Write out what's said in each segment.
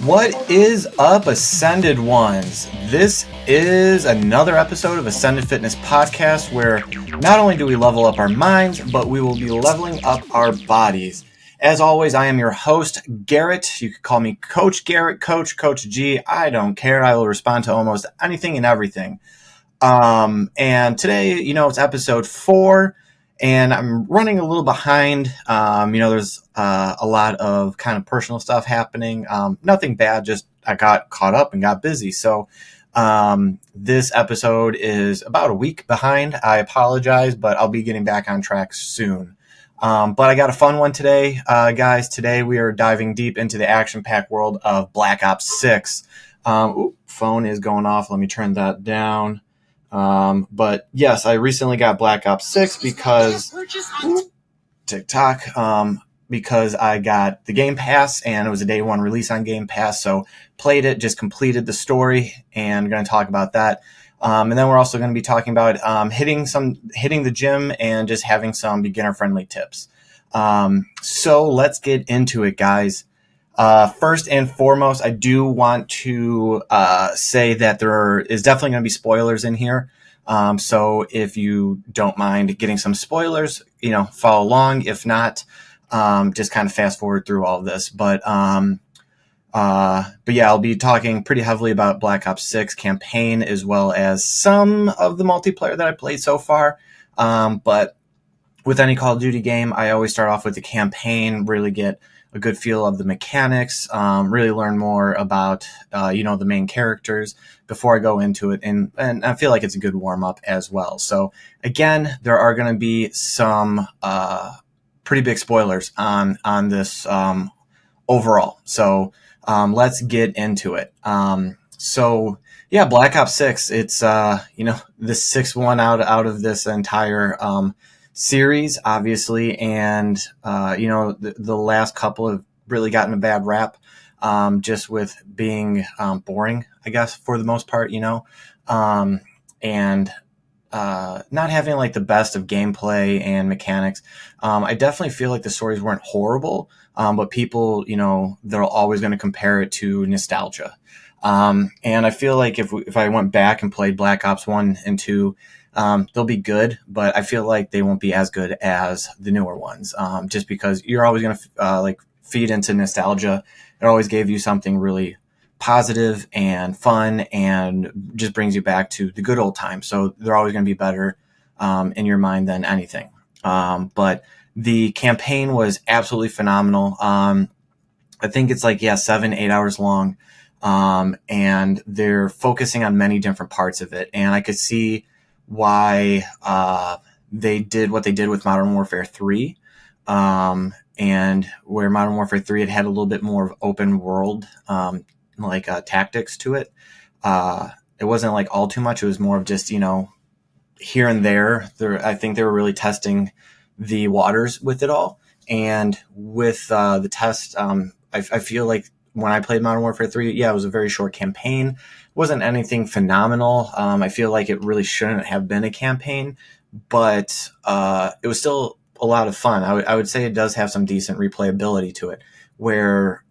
What is up, Ascended Ones? This is another episode of Ascended Fitness Podcast where not only do we level up our minds, but we will be leveling up our bodies. As always, I am your host, Garrett. You could call me Coach Garrett, Coach G. I don't care. I will respond to almost anything and everything. And today, it's episode 4. And I'm running a little behind. There's a lot of kind of personal stuff happening. Nothing bad, just I got caught up and got busy. So this episode is about a week behind. I apologize, but I'll be getting back on track soon. But I got a fun one today, guys. Today we are diving deep into the action-packed world of Black Ops 6. Phone is going off. Let me turn that down. But yes, I recently got Black Ops 6 because because I got the Game Pass and it was a day one release on Game Pass. So played it, just completed the story, and going to talk about that. And then we're also going to be talking about hitting the gym and just having some beginner friendly tips. So let's get into it, guys. First and foremost, I do want to say that there is definitely going to be spoilers in here. So if you don't mind getting some spoilers, follow along. If not, just kind of fast forward through all of this. But yeah, I'll be talking pretty heavily about Black Ops 6 campaign as well as some of the multiplayer that I played so far. But with any Call of Duty game, I always start off with the campaign, really get a good feel of the mechanics, really learn more about, the main characters before I go into it. And I feel like it's a good warm up as well. So again, there are going to be some, pretty big spoilers on this, overall. So, let's get into it. So yeah, Black Ops 6, it's, the sixth one out of this entire, series, obviously, and the last couple have really gotten a bad rap, just with being boring, I guess, for the most part, and not having like the best of gameplay and mechanics. I definitely feel like the stories weren't horrible, but people, they're always going to compare it to nostalgia. And I feel like if I went back and played Black Ops 1 and 2, they'll be good, but I feel like they won't be as good as the newer ones, just because you're always going to feed into nostalgia. It always gave you something really positive and fun and just brings you back to the good old times. So they're always going to be better in your mind than anything. But the campaign was absolutely phenomenal. I think it's 7-8 hours long, and they're focusing on many different parts of it. And I could see why they did what they did with Modern Warfare 3, and where Modern Warfare 3 had a little bit more of open world tactics to it. It wasn't all too much. It was more of just here and there. I think they were really testing the waters with it all. And with the test, I feel like when I played Modern Warfare 3, yeah, it was a very short campaign. It wasn't anything phenomenal. I feel like it really shouldn't have been a campaign, but it was still a lot of fun. I would say it does have some decent replayability to it, where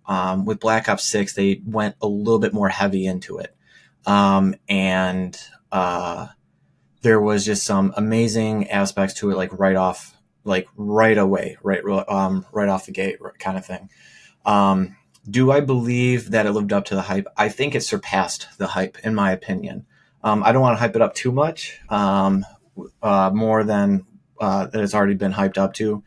with Black Ops 6, they went a little bit more heavy into it. And there was just some amazing aspects to it, right off the gate kind of thing. Do I believe that it lived up to the hype? I think it surpassed the hype, in my opinion. I don't want to hype it up too much, more than that it's already been hyped up to,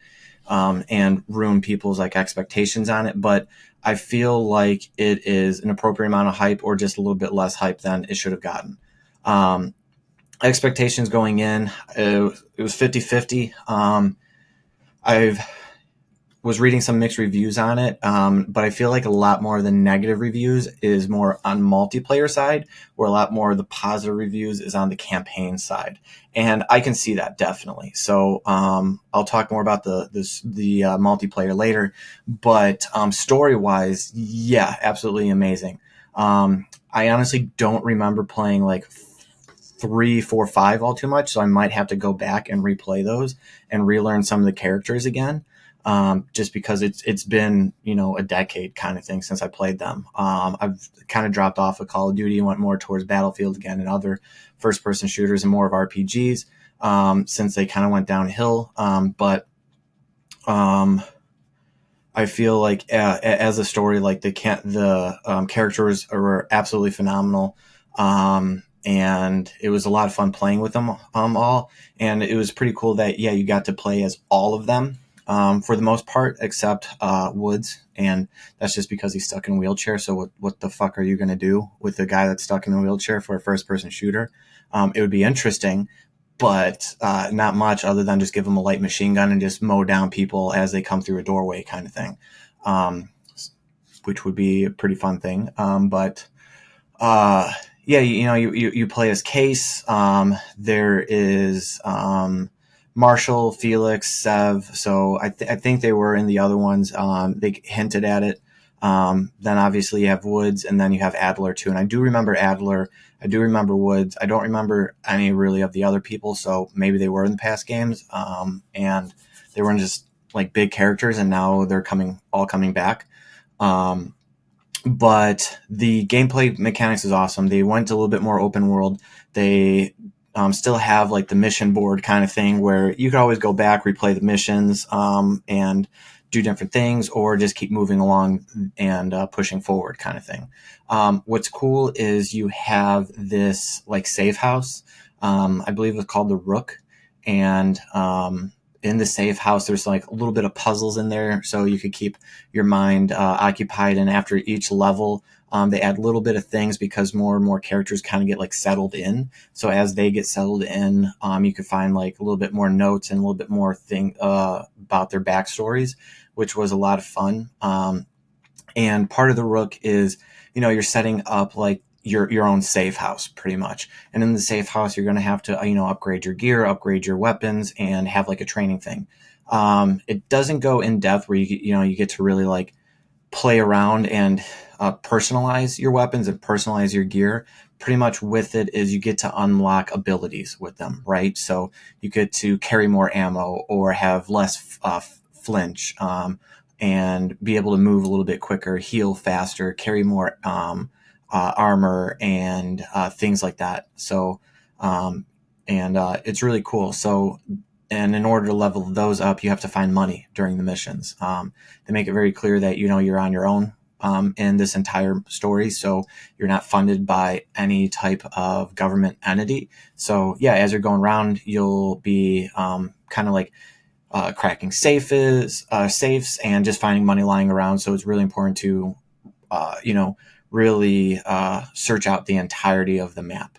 and ruin people's expectations on it. But I feel like it is an appropriate amount of hype, or just a little bit less hype than it should have gotten. Expectations going in, it was 50-50. I was reading some mixed reviews on it, but I feel like a lot more of the negative reviews is more on multiplayer side, where a lot more of the positive reviews is on the campaign side, and I can see that definitely. So I'll talk more about the multiplayer later, but story wise, yeah, absolutely amazing. I honestly don't remember playing 3, 4, 5 all too much, so I might have to go back and replay those and relearn some of the characters again. just because it's been, a decade kind of thing since I played them. I've kind of dropped off of Call of Duty and went more towards Battlefield again and other first person shooters and more of RPGs, since they kind of went downhill. But I feel like as a story, like the characters were absolutely phenomenal, and it was a lot of fun playing with them all. And it was pretty cool that you got to play as all of them, for the most part, except Woods, and that's just because he's stuck in a wheelchair. So what the fuck are you gonna do with a guy that's stuck in a wheelchair for a first person shooter? It would be interesting, but not much other than just give them a light machine gun and just mow down people as they come through a doorway kind of thing, um, which would be a pretty fun thing. But yeah, you play as Case. There is Marshall, Felix, Sev. So I think they were in the other ones. They hinted at it. Then obviously you have Woods, and then you have Adler too. And I do remember Adler. I do remember Woods. I don't remember any really of the other people. So maybe they were in the past games, and they weren't just like big characters, and now they're all coming back. But the gameplay mechanics is awesome. They went a little bit more open world. They still have like the mission board kind of thing where you could always go back, replay the missions, and do different things, or just keep moving along and pushing forward kind of thing. What's cool is you have this like safe house. I believe it's called the Rook. And in the safe house, there's like a little bit of puzzles in there, so you could keep your mind occupied. And after each level, they add a little bit of things because more and more characters kind of get like settled in. So as they get settled in, you could find like a little bit more notes and a little bit more about their backstories, which was a lot of fun. And part of the Rook is, you're setting up like your own safe house pretty much. And in the safe house, you're going to have to, upgrade your gear, upgrade your weapons, and have like a training thing. It doesn't go in depth where you get to really like play around and personalize your weapons and personalize your gear. Pretty much with it is you get to unlock abilities with them, right? So you get to carry more ammo or have less flinch, and be able to move a little bit quicker, heal faster, carry more armor, and things like that. So, it's really cool. So, and in order to level those up, you have to find money during the missions. They make it very clear that, you're on your own in this entire story. So you're not funded by any type of government entity. So yeah, as you're going around, you'll be kind of like cracking safes and just finding money lying around. So it's really important to, really search out the entirety of the map,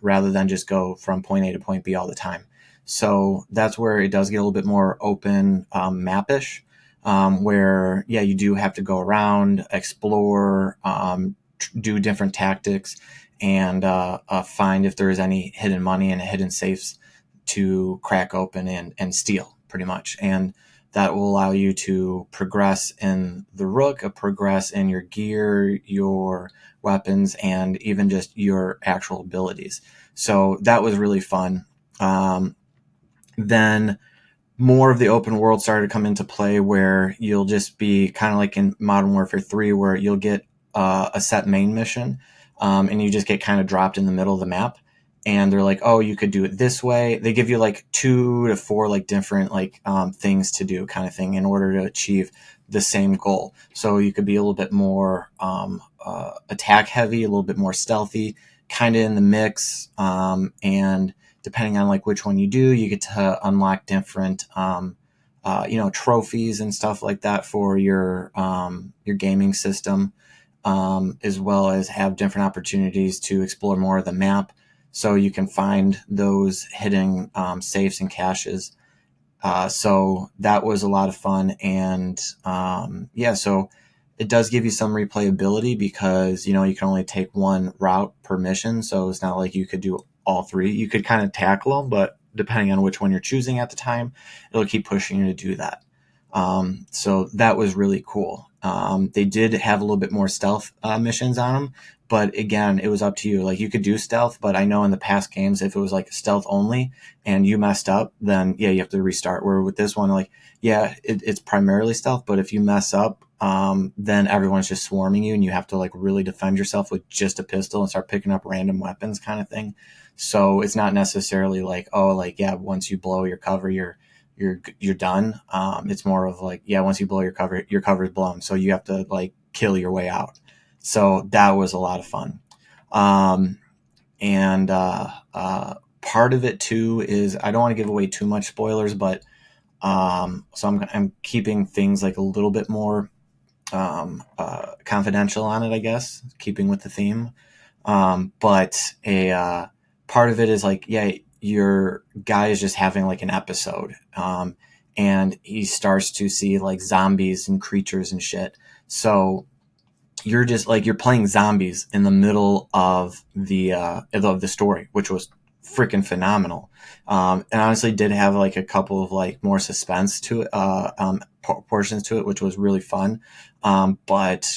rather than just go from point A to point B all the time. So that's where it does get a little bit more open, map-ish, where, you do have to go around, explore, do different tactics, and find if there is any hidden money and hidden safes to crack open and steal, pretty much. And that will allow you to progress in the Rook, progress in your gear, your weapons, and even just your actual abilities. So that was really fun. Then more of the open world started to come into play, where you'll just be kind of like in Modern Warfare 3, where you'll get a set main mission, and you just get kind of dropped in the middle of the map. And they're like, oh, you could do it this way. They give you like 2 to 4 like different like things to do kind of thing in order to achieve the same goal. So you could be a little bit more attack heavy, a little bit more stealthy, kind of in the mix. And depending on like which one you do, you get to unlock different trophies and stuff like that for your gaming system, as well as have different opportunities to explore more of the map. So you can find those hidden safes and caches. So that was a lot of fun. And so it does give you some replayability because, you can only take one route per mission. So it's not like you could do all 3. You could kind of tackle them, but depending on which one you're choosing at the time, it'll keep pushing you to do that. So that was really cool. They did have a little bit more stealth missions on them, but again, it was up to you. Like you could do stealth, but I know in the past games, if it was like stealth only and you messed up, then yeah, you have to restart. Where with this one, like yeah, it's primarily stealth, but if you mess up, then everyone's just swarming you, and you have to like really defend yourself with just a pistol and start picking up random weapons, kind of thing. So it's not necessarily like, oh, like yeah, once you blow your cover, you're done. It's more of like, yeah, once you blow your cover is blown. So you have to like kill your way out. So that was a lot of fun. Um, and part of it too is I don't want to give away too much spoilers, but so I'm keeping things like a little bit more confidential on it, I guess, keeping with the theme. But a part of it is like, yeah, your guy is just having like an episode, and he starts to see like zombies and creatures and shit. So you're just like you're playing zombies in the middle of the story, which was freaking phenomenal. And honestly, did have like a couple of like more suspense to it, portions to it, which was really fun. But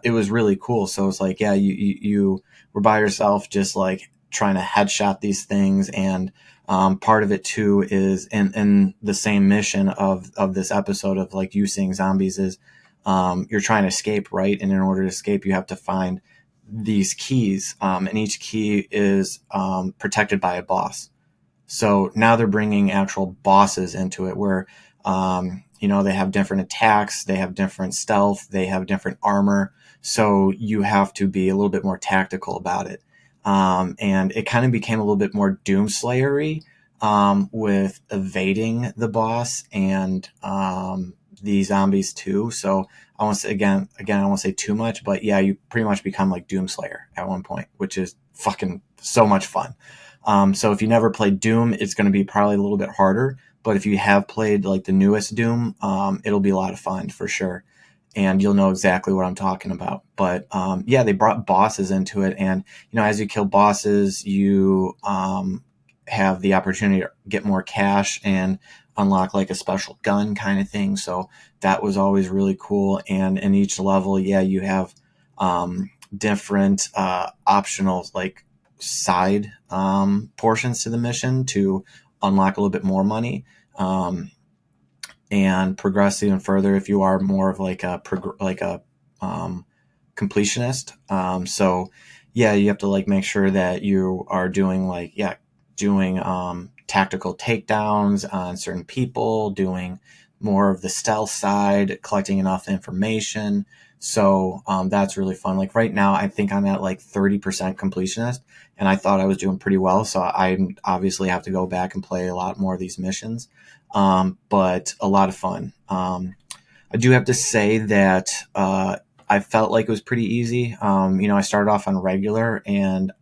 it was really cool. So it's like, yeah, you were by yourself, just like trying to headshot these things. And part of it too is in the same mission of this episode of like you seeing zombies is you're trying to escape, right? And in order to escape, you have to find these keys, and each key is protected by a boss. So now they're bringing actual bosses into it where, they have different attacks, they have different stealth, they have different armor. So you have to be a little bit more tactical about it. And it kind of became a little bit more Doomslayer-y, with evading the boss and the zombies too. So I won't say I won't say too much, but yeah, you pretty much become like Doomslayer at one point, which is fucking so much fun. So if you never played Doom, it's going to be probably a little bit harder. But if you have played like the newest Doom, it'll be a lot of fun for sure. And you'll know exactly what I'm talking about. But yeah, they brought bosses into it. And, as you kill bosses, you have the opportunity to get more cash and unlock like a special gun kind of thing. So that was always really cool. And in each level, yeah, you have different optional like side portions to the mission to unlock a little bit more money, and progress even further if you are more of like a completionist. So yeah, you have to like make sure that you are doing like doing tactical takedowns on certain people, doing more of the stealth side, collecting enough information. So that's really fun. Like right now, I think I'm at like 30% completionist, and I thought I was doing pretty well. So I obviously have to go back and play a lot more of these missions, but a lot of fun. I do have to say that I felt like it was pretty easy. I started off on regular, and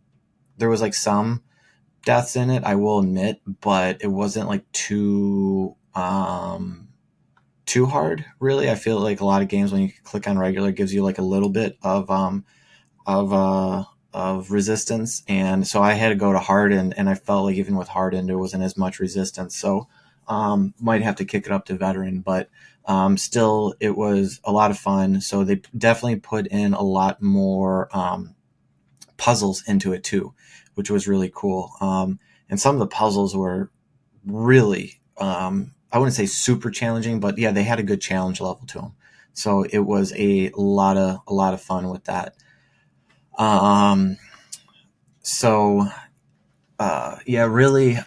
there was like some deaths in it, I will admit, but it wasn't like too hard, really. I feel like a lot of games when you click on regular, it gives you like a little bit of resistance, and so I had to go to hardened, and I felt like even with hardened, there wasn't as much resistance. So might have to kick it up to veteran, but still, it was a lot of fun. So they definitely put in a lot more puzzles into it too, which was really cool. And some of the puzzles were really, I wouldn't say super challenging, but yeah, they had a good challenge level to them. So it was a lot of fun with that. Um, so yeah, really,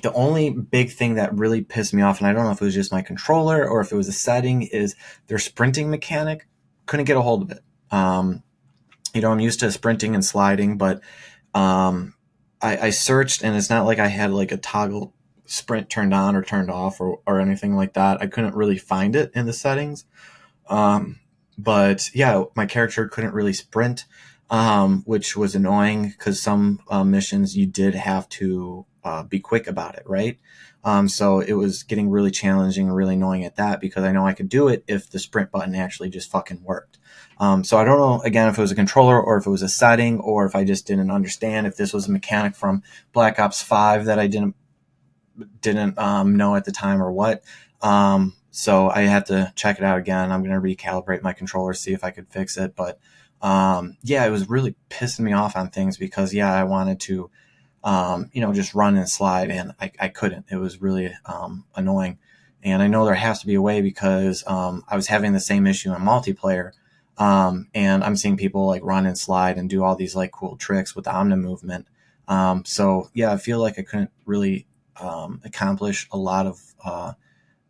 the only big thing that really pissed me off, and I don't know if it was just my controller or if it was a setting, is their sprinting mechanic. Couldn't get a hold of it. I'm used to sprinting and sliding, but I searched, and it's not like I had like a toggle sprint turned on or turned off or anything like that. I couldn't really find it in the settings. But yeah, my character couldn't really sprint, which was annoying because some missions you did have to be quick about it, right? So it was getting really challenging and really annoying at that because I know I could do it if the sprint button actually just fucking worked. So I don't know, again, if it was a controller or if it was a setting or if I just didn't understand if this was a mechanic from Black Ops 5 that I didn't know at the time or what. So I had to check it out again. I'm going to recalibrate my controller, see if I could fix it. But yeah, it was really pissing me off on things because, yeah, I wanted to, just run and slide, and I couldn't. It was really annoying. And I know there has to be a way because I was having the same issue in multiplayer. And I'm seeing people like run and slide and do all these like cool tricks with the Omni movement. So yeah, I feel like I couldn't really accomplish a lot of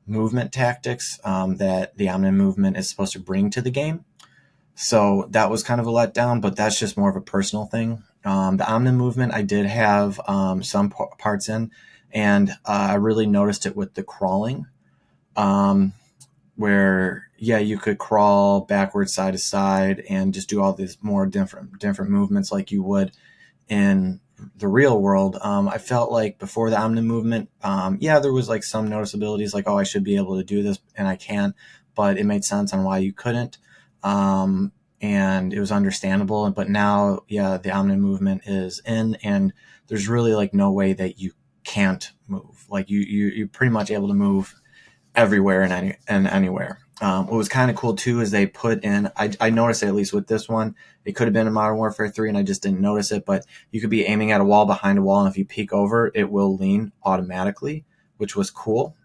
movement tactics that the Omni movement is supposed to bring to the game. So that was kind of a letdown, but that's just more of a personal thing. The Omni movement I did have some parts in, and I really noticed it with the crawling, um, where yeah, you could crawl backwards, side to side, and just do all these more different movements like you would in the real world. I felt like before the Omni movement, yeah, there was like some noticeabilities, like, oh, I should be able to do this, and I can, but it made sense on why you couldn't. And it was understandable. But now, yeah, the Omni movement is in, and there's really like no way that you can't move. Like you're pretty much able to move everywhere and anywhere. What was kind of cool too is they put in, I noticed it, at least with this one, it could have been in Modern Warfare 3 and I just didn't notice it, but you could be aiming at a wall behind a wall, and if you peek over, it will lean automatically, which was cool.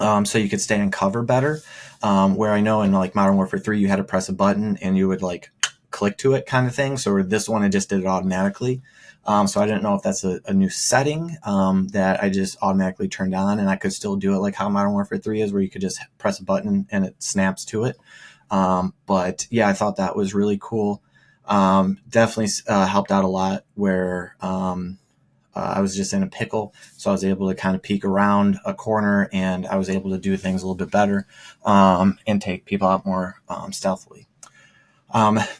So you could stay in cover better. Where I know in like Modern Warfare 3, you had to press a button and you would like click to it kind of thing. So this one, it just did it automatically. So I didn't know if that's a new setting that I just automatically turned on, and I could still do it like how Modern Warfare 3 is, where you could just press a button and it snaps to it. But yeah, I thought that was really cool. Definitely helped out a lot where I was just in a pickle, so I was able to kind of peek around a corner, and I was able to do things a little bit better and take people out more stealthily.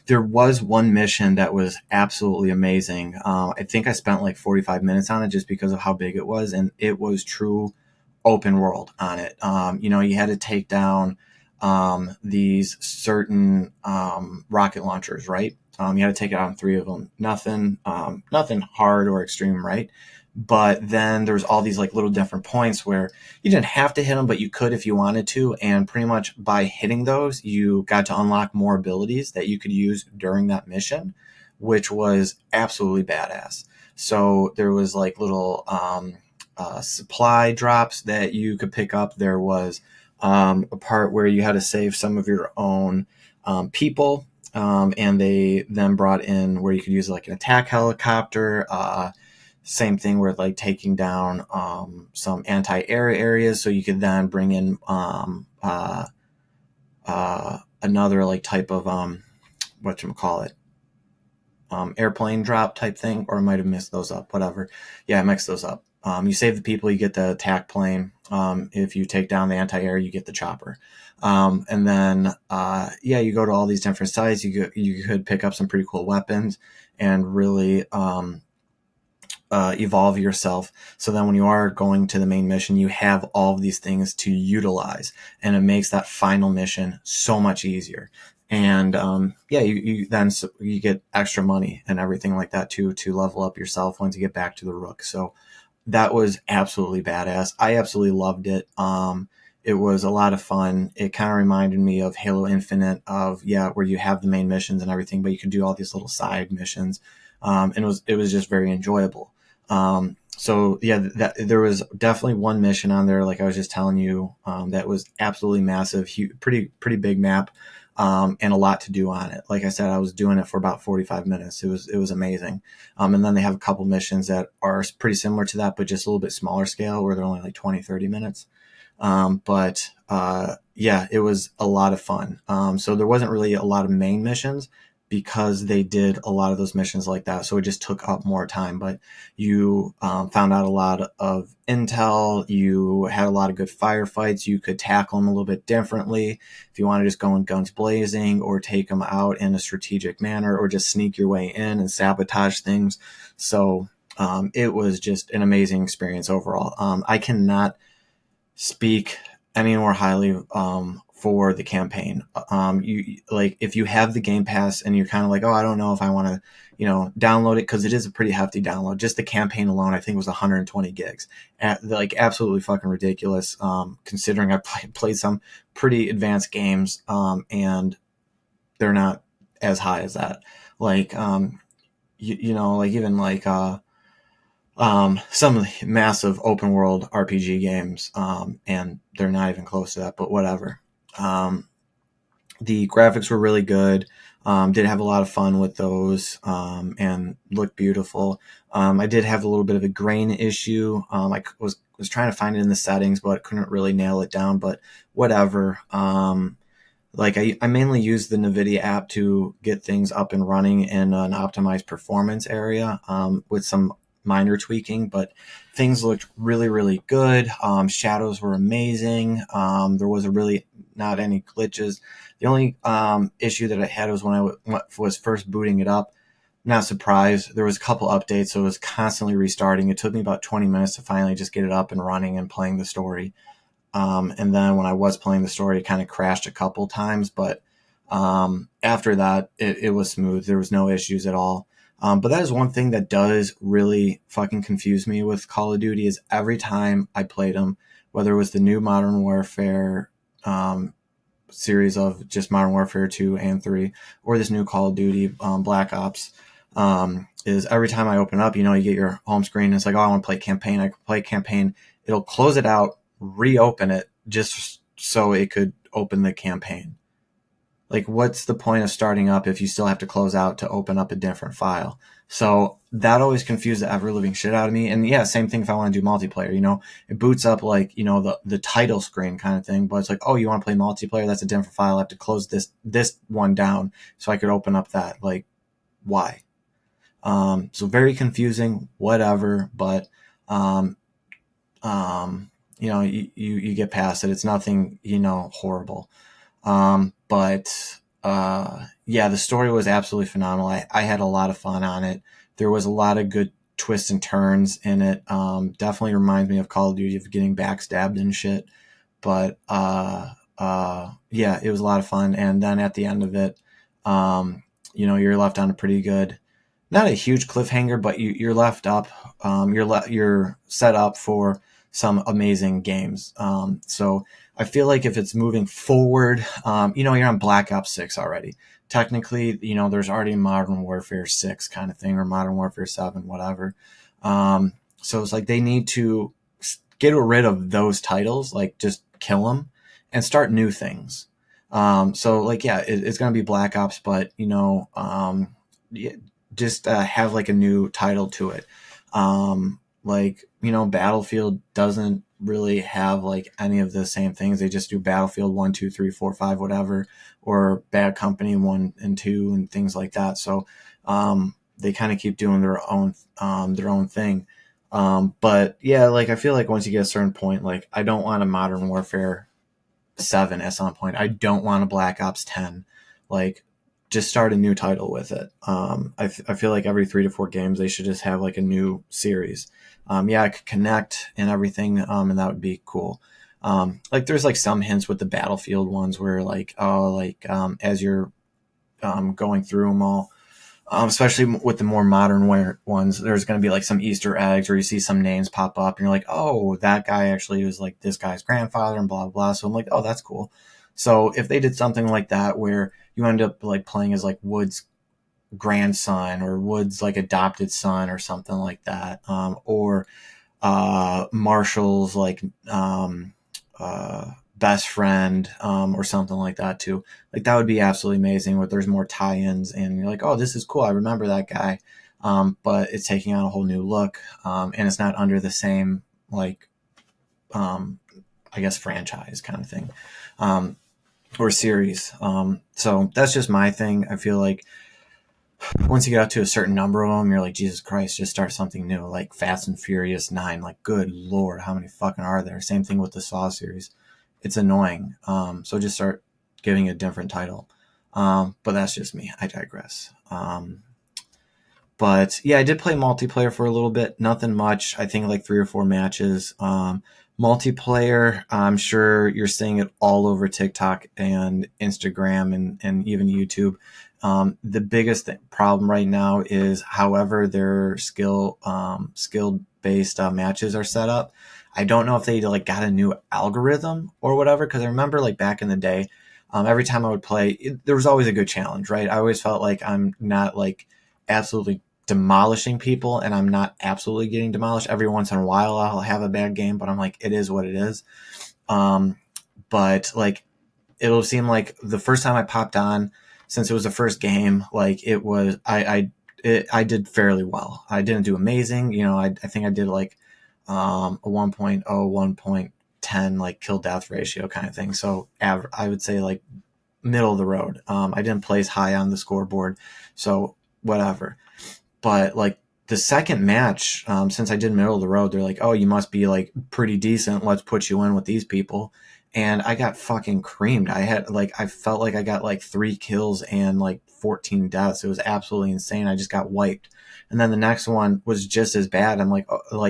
There was one mission that was absolutely amazing. I think I spent like 45 minutes on it just because of how big it was, and it was true open world on it. You had to take down these certain rocket launchers, right? You had to take out 3 of them. Nothing hard or extreme, right? But then there was all these like little different points where you didn't have to hit them, but you could if you wanted to. And pretty much by hitting those, you got to unlock more abilities that you could use during that mission, which was absolutely badass. So there was like little supply drops that you could pick up. There was a part where you had to save some of your own people, and they then brought in where you could use like an attack helicopter. Same thing with like taking down some anti-air areas, so you could then bring in another like type of whatchamacallit, airplane drop type thing, or I might have mixed those up. Whatever. Yeah, I mixed those up. You save the people, you get the attack plane. If you take down the anti-air, you get the chopper. And then, yeah, you go to all these different sites. You could pick up some pretty cool weapons and really evolve yourself. So then when you are going to the main mission, you have all of these things to utilize, and it makes that final mission so much easier. And yeah, you then you get extra money and everything like that too to level up yourself once you get back to the Rook. So that was absolutely badass. I absolutely loved it. It was a lot of fun. It kind of reminded me of Halo Infinite, of yeah, where you have the main missions and everything, but you could do all these little side missions, and it was just very enjoyable. So yeah, there was definitely one mission on there, like I was just telling you, that was absolutely massive, huge, pretty big map, and a lot to do on it. Like I said, I was doing it for about 45 minutes. It was amazing. And then they have a couple missions that are pretty similar to that, but just a little bit smaller scale, where they're only like 20, 30 minutes. But yeah, it was a lot of fun. So there wasn't really a lot of main missions because they did a lot of those missions like that. So it just took up more time, but you found out a lot of intel. You had a lot of good firefights. You could tackle them a little bit differently if you want to just go in guns blazing, or take them out in a strategic manner, or just sneak your way in and sabotage things. So it was just an amazing experience overall. I cannot speak any more highly for the campaign. You like if you have the Game Pass and you're kind of like, oh, I don't know if I want to, download it because it is a pretty hefty download. Just the campaign alone, I think was 120 gigs. Like absolutely fucking ridiculous. Considering I played some pretty advanced games, and they're not as high as that. Like, like even like some of the massive open world RPG games, and they're not even close to that. But whatever. The graphics were really good. Did have a lot of fun with those, and looked beautiful. I did have a little bit of a grain issue. I was trying to find it in the settings, but couldn't really nail it down. But whatever. Like I mainly use the NVIDIA app to get things up and running in an optimized performance area, with some minor tweaking, but things looked really, really good. Shadows were amazing. There was really not any glitches. The only issue that I had was when I was first booting it up. Not surprised. There was a couple updates, so it was constantly restarting. It took me about 20 minutes to finally just get it up and running and playing the story. And then when I was playing the story, it kind of crashed a couple times, but after that, it was smooth. There was no issues at all. But that is one thing that does really fucking confuse me with Call of Duty is every time I played them, whether it was the new Modern Warfare series of just Modern Warfare 2 and 3, or this new Call of Duty Black Ops, is every time I open up, you get your home screen, and it's like, oh, I want to play campaign. I can play campaign. It'll close it out, reopen it just so it could open the campaign. Like, what's the point of starting up if you still have to close out to open up a different file? So that always confused the ever living shit out of me. And yeah, same thing if I want to do multiplayer, it boots up like, the title screen kind of thing, but it's like, oh, you want to play multiplayer? That's a different file. I have to close this one down so I could open up that. Like, why? So very confusing, whatever, but, you get past it. It's nothing, horrible. But yeah, the story was absolutely phenomenal. I had a lot of fun on it. There was a lot of good twists and turns in it. Definitely reminds me of Call of Duty of getting backstabbed and shit. But yeah, it was a lot of fun. And then at the end of it, you're left on a pretty good, not a huge cliffhanger, but you're left up. You're set up for some amazing games. So I feel like if it's moving forward, you're on Black Ops 6 already. Technically, there's already Modern Warfare 6 kind of thing, or Modern Warfare 7, whatever. So it's like they need to get rid of those titles, like just kill them and start new things. So like, yeah, it's going to be Black Ops, but, just have like a new title to it. Like, Battlefield doesn't really have like any of the same things. They just do Battlefield 1, 2, 3, 4, 5, whatever, or Bad Company 1 and 2 and things like that. So they kind of keep doing their own thing. But yeah, like I feel like once you get a certain point, like I don't want a Modern Warfare 7 at some point. I don't want a Black Ops 10. Like, just start a new title with it. I feel like every 3 to 4 games they should just have like a new series. Yeah, I could connect and everything, and that would be cool. Like there's like some hints with the Battlefield ones where like, as you're going through them all, especially with the more modern ones, there's going to be like some Easter eggs or you see some names pop up and you're like, oh, that guy actually was like this guy's grandfather and blah, blah, blah. So I'm like, oh, that's cool. So if they did something like that where you end up like playing as like Wood's grandson or Wood's like adopted son or something like that, or Marshall's like best friend, or something like that too. Like that would be absolutely amazing where there's more tie-ins and you're like, oh, this is cool. I remember that guy. But it's taking on a whole new look. And it's not under the same, like, I guess franchise kind of thing. Or series. So that's just my thing. I feel like once you get up to a certain number of them, you're like, Jesus Christ, just start something new. Like Fast and Furious 9. Like, good Lord, how many fucking are there? Same thing with the Saw series. It's annoying. So just start giving a different title. But that's just me. I digress. But yeah, I did play multiplayer for a little bit. Nothing much. I think like 3 or 4 matches. Multiplayer, I'm sure you're seeing it all over TikTok and Instagram and even YouTube. The biggest problem right now is however their skill based matches are set up. I don't know if they like got a new algorithm or whatever, because I remember like back in the day, every time I would play, there was always a good challenge, right? I always felt like I'm not like absolutely demolishing people, and I'm not absolutely getting demolished. Every once in a while I'll have a bad game, but I'm like, it is what it is. Um, but like, it'll seem like the first time I popped on, since it was the first game, like it was, I did fairly well. I didn't do amazing. You know, I think I did like, a 1.0, 1.10, like kill death ratio kind of thing. So I would say like middle of the road. I didn't place high on the scoreboard. So whatever. But like the second match, since I did middle of the road, they're like, oh, you must be like pretty decent. Let's put you in with these people. And I got fucking creamed. I felt like I got like 3 kills and like 14 deaths. It was absolutely insane. I just got wiped. And then the next one was just as bad. I'm like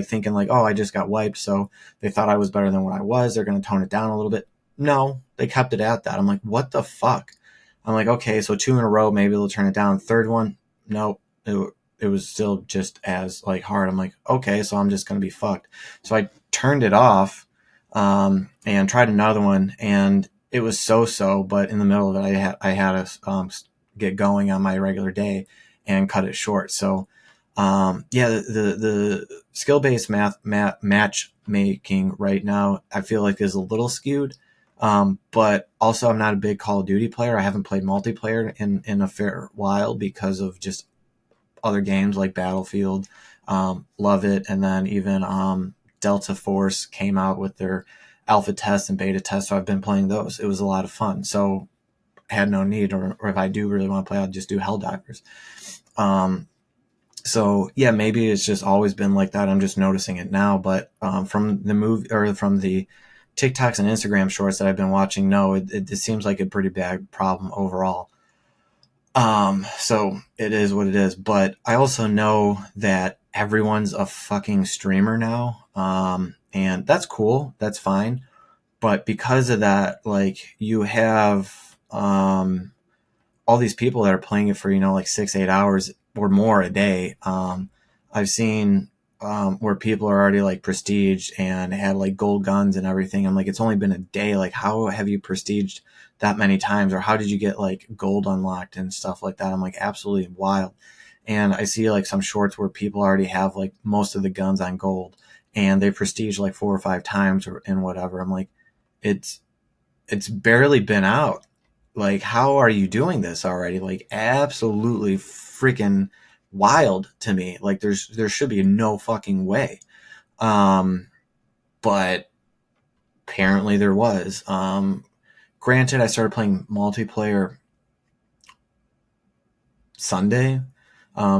thinking like, oh, I just got wiped. So they thought I was better than what I was. They're going to tone it down a little bit. No, they kept it at that. I'm like, what the fuck? I'm like, okay, so 2 in a row, maybe they'll turn it down. Third one, nope. It was still just as like hard. I'm like, okay, so I'm just going to be fucked. So I turned it off, and tried another one, and it was so, but in the middle of it, I had to, get going on my regular day and cut it short. So, yeah, the skill-based matchmaking right now, I feel like is a little skewed. But also I'm not a big Call of Duty player. I haven't played multiplayer in a fair while because of just other games like Battlefield. Love it. And then even Delta Force came out with their alpha test and beta test. So I've been playing those. It was a lot of fun. So I had no need, or if I do really want to play, I'll just do Helldivers. So yeah, maybe it's just always been like that. I'm just noticing it now. But from the movie or from the TikToks and Instagram shorts that I've been watching, no, it seems like a pretty bad problem overall. So it is what it is, but I also know that everyone's a fucking streamer now. And that's cool. That's fine. But because of that, like you have, all these people that are playing it for, like 6, 8 hours or more a day. I've seen, where people are already like prestiged and had like gold guns and everything. I'm like, it's only been a day. Like, how have you prestiged that many times? Or how did you get like gold unlocked and stuff like that? I'm like, absolutely wild. And I see like some shorts where people already have like most of the guns on gold and they prestige like 4 or 5 times and whatever. I'm like, it's, it's barely been out. Like, how are you doing this already? Like, absolutely freaking wild to me. Like, there should be no fucking way. Um, but apparently there was. Granted, I started playing multiplayer Sunday.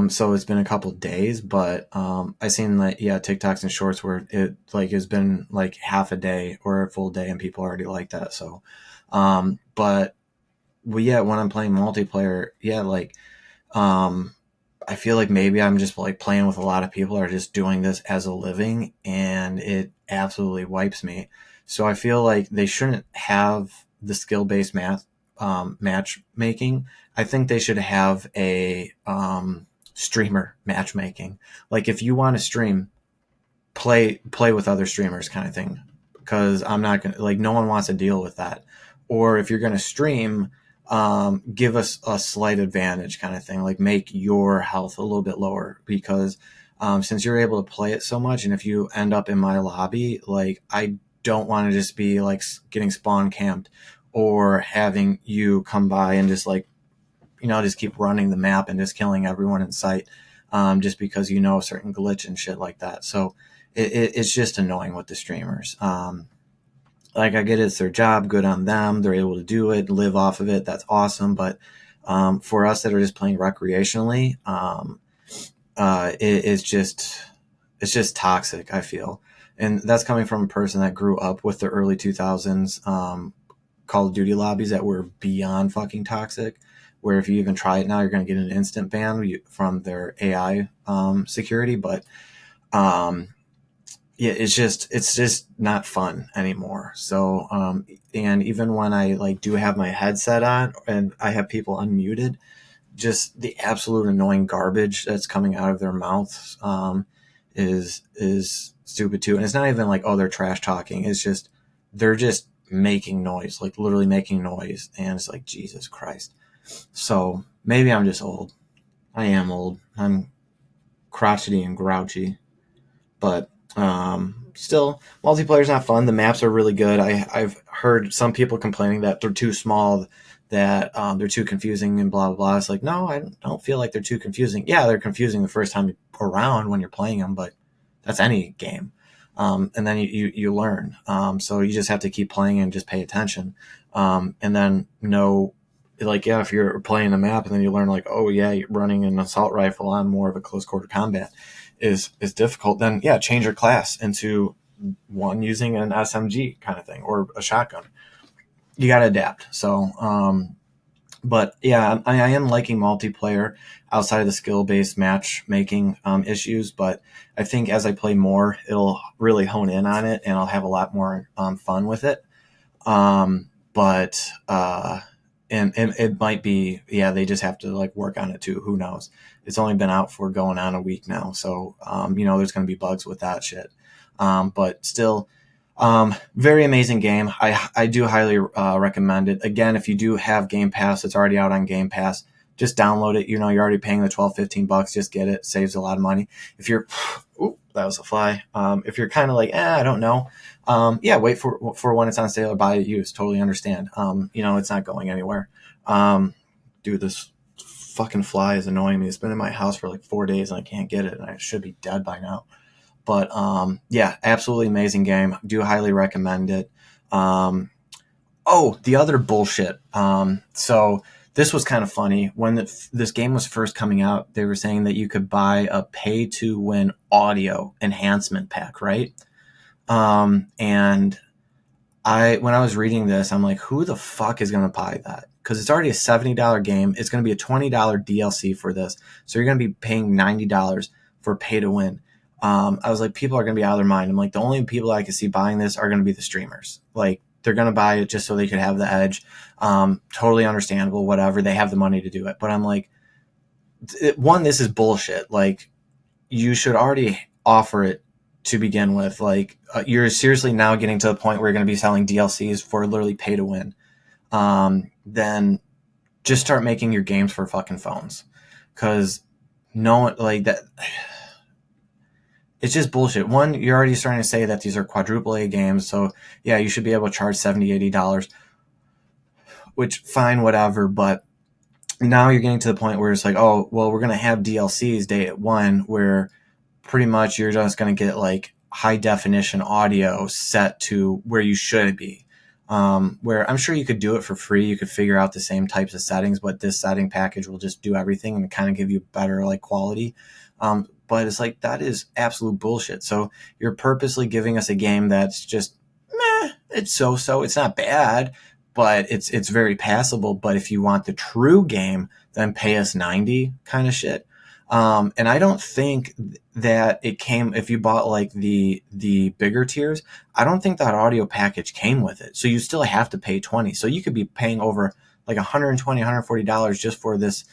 So it's been a couple days, but I seen like, yeah, TikToks and shorts where it like has been like half a day or a full day and people already like that. So, but well, yeah, when I'm playing multiplayer, yeah, like, um, I feel like maybe I'm just like playing with a lot of people that are just doing this as a living, and it absolutely wipes me. So I feel like they shouldn't have the skill based matchmaking. I think they should have a streamer matchmaking. Like if you want to stream, play with other streamers kind of thing, because I'm not gonna like no one wants to deal with that. Or if you're gonna stream, give us a slight advantage kind of thing, like make your health a little bit lower, because since you're able to play it so much, and if you end up in my lobby, like I don't want to just be like getting spawn camped or having you come by and just like just keep running the map and just killing everyone in sight, just because a certain glitch and shit like that. So it's just annoying with the streamers. Like I get it, it's their job, good on them. They're able to do it, live off of it. That's awesome. But for us that are just playing recreationally, it's just toxic, I feel. And that's coming from a person that grew up with the early 2000s Call of Duty lobbies that were beyond fucking toxic, where if you even try it now, you're going to get an instant ban from their AI security. But yeah, it's just not fun anymore. So and even when I like do have my headset on and I have people unmuted, just the absolute annoying garbage that's coming out of their mouths is stupid too. And it's not even like, oh, they're trash talking. It's just they're just making noise, like literally making noise, and it's like Jesus Christ. So maybe I'm just old. I am old. I'm crotchety and grouchy, but still, multiplayer's not fun. The maps are really good. I've heard some people complaining that they're too small, that they're too confusing and blah blah blah. It's like, no, I don't feel like they're too confusing. Yeah, they're confusing the first time around when you're playing them, but that's any game. And then you learn. So you just have to keep playing and just pay attention. And then know, like, yeah, if you're playing the map and then you learn, like, oh yeah, you're running an assault rifle on more of a close quarter combat is difficult, then yeah, change your class into one using an SMG kind of thing or a shotgun. You got to adapt. So, but yeah, I am liking multiplayer outside of the skill based matchmaking issues. But I think as I play more, it'll really hone in on it and I'll have a lot more fun with it. But and it might be, yeah, they just have to like work on it too. Who knows? It's only been out for going on a week now, so there's going to be bugs with that shit. But still, very amazing game. I do highly recommend it. Again, if you do have Game Pass, it's already out on Game Pass. Just download it. You're already paying the $12-15. Just get it. Saves a lot of money. If you're, ooh, that was a fly. If you're kind of like, I don't know. Yeah, wait for when it's on sale or buy it used. Totally understand. It's not going anywhere. Dude, this fucking fly is annoying me. It's been in my house for like 4 days and I can't get it, and I should be dead by now. But yeah, absolutely amazing game. Do highly recommend it. The other bullshit. So this was kind of funny. When this game was first coming out, they were saying that you could buy a pay-to-win audio enhancement pack, right? And when I was reading this, I'm like, who the fuck is going to buy that? Because it's already a $70 game. It's going to be a $20 DLC for this. So you're going to be paying $90 for pay-to-win. I was like, people are going to be out of their mind. I'm like, the only people I can see buying this are going to be the streamers. Like, they're going to buy it just so they could have the edge. Totally understandable, whatever. They have the money to do it. But I'm like, one, this is bullshit. Like, you should already offer it to begin with. Like, you're seriously now getting to the point where you're going to be selling DLCs for literally pay to win. Then just start making your games for fucking phones. Because no one, like that, it's just bullshit. One, you're already starting to say that these are quadruple A games. So yeah, you should be able to charge $70, $80, which fine, whatever. But now you're getting to the point where it's like, oh, well, we're going to have DLCs day one where pretty much you're just going to get like high definition audio set to where you should be. Where I'm sure you could do it for free. You could figure out the same types of settings, but this setting package will just do everything and kind of give you better like quality. But it's like, that is absolute bullshit. So you're purposely giving us a game that's just meh. It's so. It's not bad, but it's very passable. But if you want the true game, then pay us 90 kind of shit. And I don't think that it came, if you bought like the bigger tiers, I don't think that audio package came with it. So you still have to pay 20. So you could be paying over like $120, $140 just for this,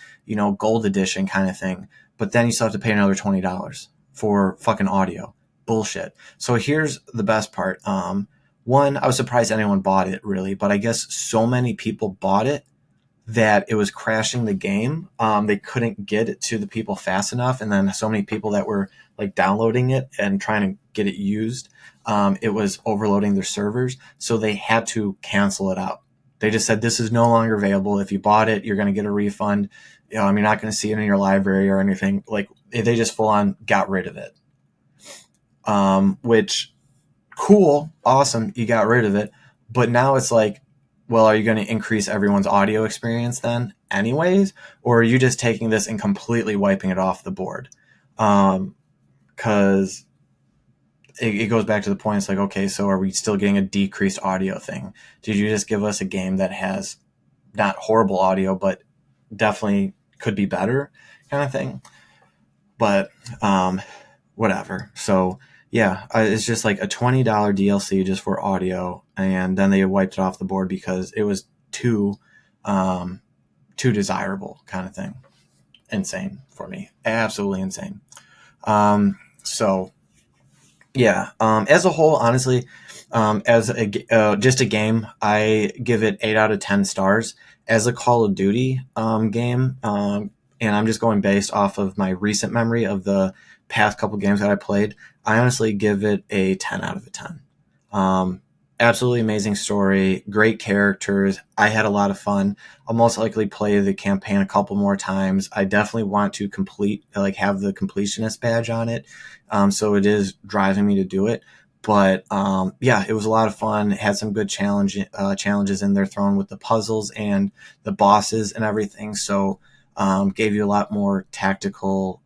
gold edition kind of thing. But then you still have to pay another $20 for fucking audio. Bullshit. So here's the best part. One, I was surprised anyone bought it really, but I guess so many people bought it that it was crashing the game. They couldn't get it to the people fast enough. And then so many people that were like downloading it and trying to get it used, it was overloading their servers. So they had to cancel it out. They just said, this is no longer available. If you bought it, you're going to get a refund. You're not going to see it in your library or anything. Like, they just full on got rid of it. Which, cool, awesome, you got rid of it. But now it's like, well, are you going to increase everyone's audio experience then anyways? Or are you just taking this and completely wiping it off the board? Because it goes back to the point. It's like, okay, so are we still getting a decreased audio thing? Did you just give us a game that has not horrible audio, but definitely could be better kind of thing? But whatever. So Yeah, it's just like a $20 DLC just for audio, and then they wiped it off the board because it was too um, too desirable, kind of thing. Insane for me, absolutely insane. So yeah, as a whole, honestly, as just a game, I give it 8 out of 10 stars. As a Call of Duty game, and I'm just going based off of my recent memory of the past couple games that I played. I honestly give it a 10 out of 10. Um, Absolutely amazing story, great characters. I had a lot of fun. I'll most likely play the campaign a couple more times. I definitely want to complete, like, have the completionist badge on it, so it is driving me to do it. But yeah, it was a lot of fun. It had some good challenges in there thrown with the puzzles and the bosses and everything. So gave you a lot more tactical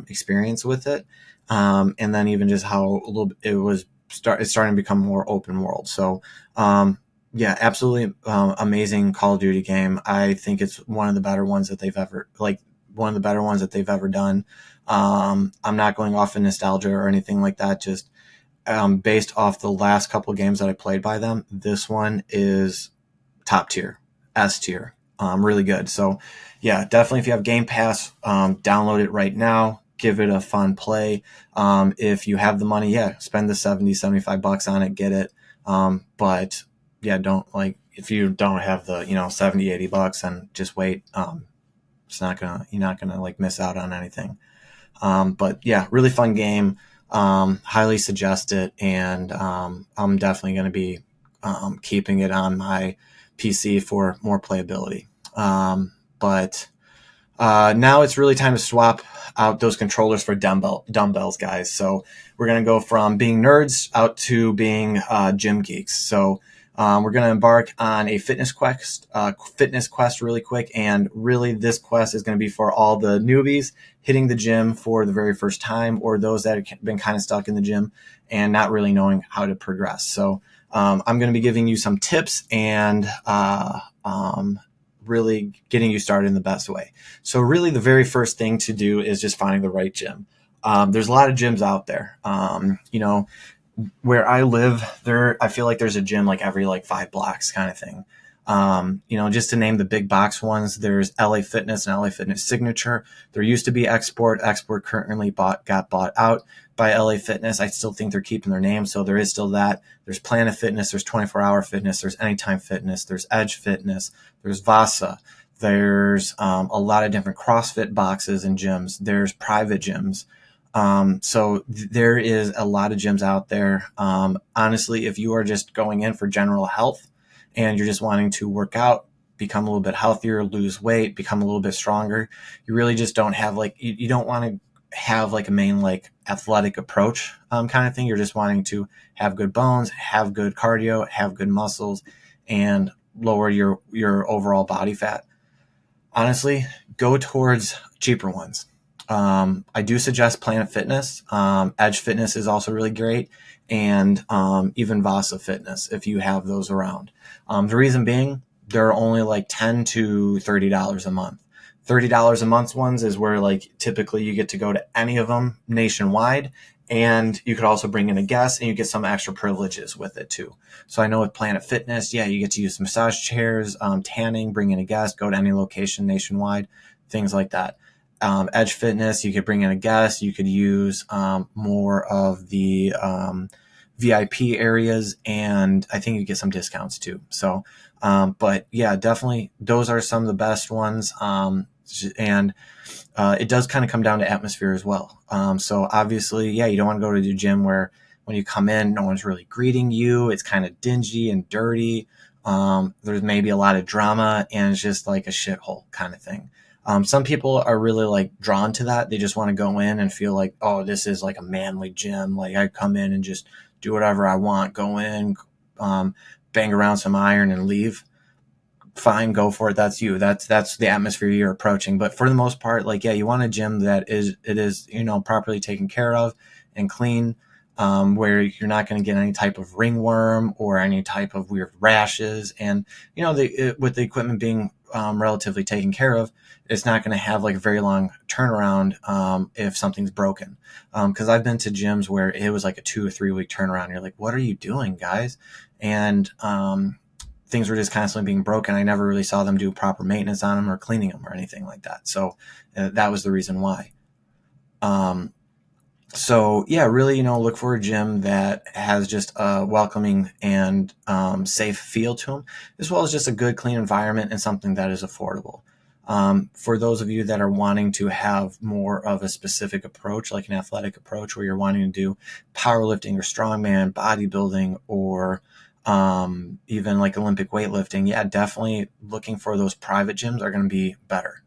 experience with it. And then even just how a little it was it's starting to become more open world. So yeah, absolutely amazing Call of Duty game. I think it's one of the better ones that they've ever done. I'm not going off in nostalgia or anything like that. Just based off the last couple of games that I played by them, this one is top tier, S tier, really good. So yeah, definitely if you have Game Pass, download it right now. Give it a fun play. If you have the money, yeah, spend the 70, $75 on it, get it. But yeah, don't like, if you don't have the, $70, $80 and just wait. You're not gonna like miss out on anything. But yeah, really fun game. Highly suggest it, and I'm definitely going to be keeping it on my PC for more playability. But now it's really time to swap out those controllers for dumbbells, guys. So we're going to go from being nerds out to being gym geeks. So we're going to embark on a fitness quest really quick. And really, this quest is going to be for all the newbies hitting the gym for the very first time, or those that have been kind of stuck in the gym and not really knowing how to progress. So I'm going to be giving you some tips and really getting you started in the best way. So really the very first thing to do is just finding the right gym. There's a lot of gyms out there. Where I live, I feel like there's a gym like every like 5 blocks kind of thing. Just to name the big box ones, there's LA Fitness and LA Fitness Signature. There used to be Export. Export currently got bought out by LA Fitness. I still think they're keeping their name, so there is still that. There's Planet Fitness, there's 24-hour fitness, there's Anytime Fitness, there's Edge Fitness, there's Vasa. There's a lot of different CrossFit boxes and gyms. There's private gyms. So there is a lot of gyms out there. Honestly, if you are just going in for general health and you're just wanting to work out, become a little bit healthier, lose weight, become a little bit stronger, you really just don't have you don't want to have like a main like athletic approach kind of thing. You're just wanting to have good bones, have good cardio, have good muscles, and lower your overall body fat. Honestly, go towards cheaper ones. I do suggest Planet Fitness. Edge Fitness is also really great, and even Vasa Fitness if you have those around. The reason being, they're only like $10 to $30 a month. $30 a month ones is where like typically you get to go to any of them nationwide, and you could also bring in a guest and you get some extra privileges with it too. So I know with Planet Fitness, yeah, you get to use massage chairs, tanning, bring in a guest, go to any location nationwide, things like that. Edge Fitness, you could bring in a guest, you could use more of the VIP areas, and I think you get some discounts too. So, but yeah, definitely those are some of the best ones. And it does kind of come down to atmosphere as well. So obviously, yeah, you don't want to go to the gym where when you come in, no one's really greeting you. It's kind of dingy and dirty. There's maybe a lot of drama, and it's just like a shithole kind of thing. Some people are really like drawn to that. They just want to go in and feel like, oh, this is like a manly gym. Like I come in and just do whatever I want, go in, bang around some iron and leave. Fine, go for it. That's you. That's the atmosphere you're approaching. But for the most part, like, yeah, you want a gym that is properly taken care of and clean, where you're not going to get any type of ringworm or any type of weird rashes. And with the equipment being relatively taken care of, it's not going to have like a very long turnaround if something's broken. Because I've been to gyms where it was like a 2 or 3 week turnaround. You're like, what are you doing, guys? And things were just constantly being broken. I never really saw them do proper maintenance on them or cleaning them or anything like that. So that was the reason why. So yeah, really, look for a gym that has just a welcoming and safe feel to them, as well as just a good, clean environment and something that is affordable. For those of you that are wanting to have more of a specific approach, like an athletic approach, where you're wanting to do powerlifting or strongman, bodybuilding, or even like Olympic weightlifting, yeah, definitely looking for those private gyms are going to be better.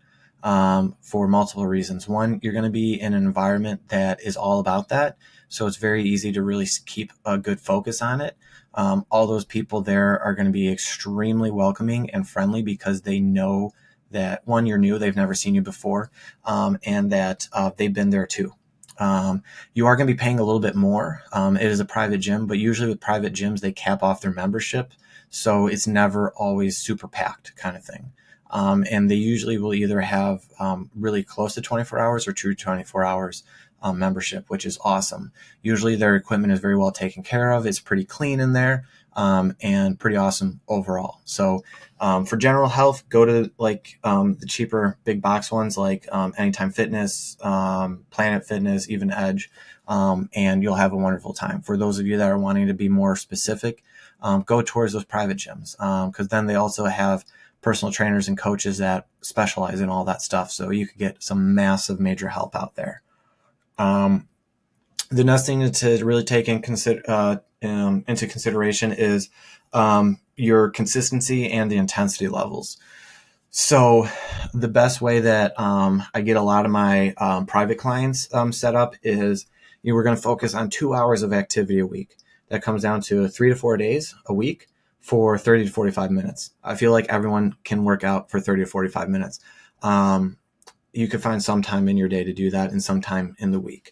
For multiple reasons. One, you're going to be in an environment that is all about that. So it's very easy to really keep a good focus on it. All those people there are going to be extremely welcoming and friendly because they know that, one, you're new, they've never seen you before, and that they've been there too. You are going to be paying a little bit more. It is a private gym, but usually with private gyms, they cap off their membership. So it's never always super packed kind of thing. And they usually will either have really close to 24 hours or true 24 hours membership, which is awesome. Usually their equipment is very well taken care of. It's pretty clean in there and pretty awesome overall. So for general health, go to like the cheaper big box ones like Anytime Fitness, Planet Fitness, even Edge, and you'll have a wonderful time. For those of you that are wanting to be more specific, go towards those private gyms because then they also have personal trainers and coaches that specialize in all that stuff. So you could get some massive major help out there. The next thing to really take into consideration is your consistency and the intensity levels. So the best way that I get a lot of my private clients set up is we're going to focus on 2 hours of activity a week. That comes down to 3 to 4 days a week for 30 to 45 minutes. I feel like everyone can work out for 30 to 45 minutes. You could find some time in your day to do that and some time in the week.